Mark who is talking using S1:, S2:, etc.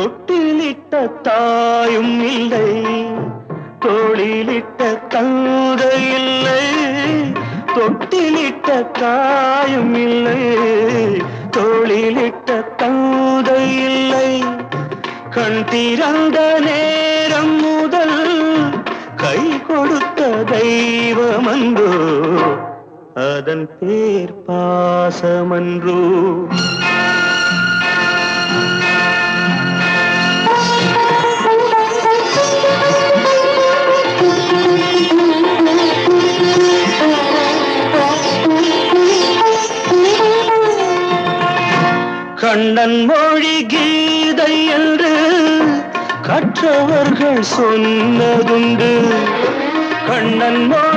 S1: தொட்டிலிட்ட தாயும் இல்லை, தோளிலிட்ட தந்தை இல்லை. தொட்டிலிட்ட தாயும் இல்லை, தோளிலிட்ட தந்தை இல்லை. கண் திறந்த நேரம் முதல் கை கொடுத்த தெய்வமன்றோ, அதன் பேர் பாசமன்றோ. கண்ணன் மொழி கீதை என்று கற்றவர்கள் சொன்னதுண்டு. கண்ணன் மொழி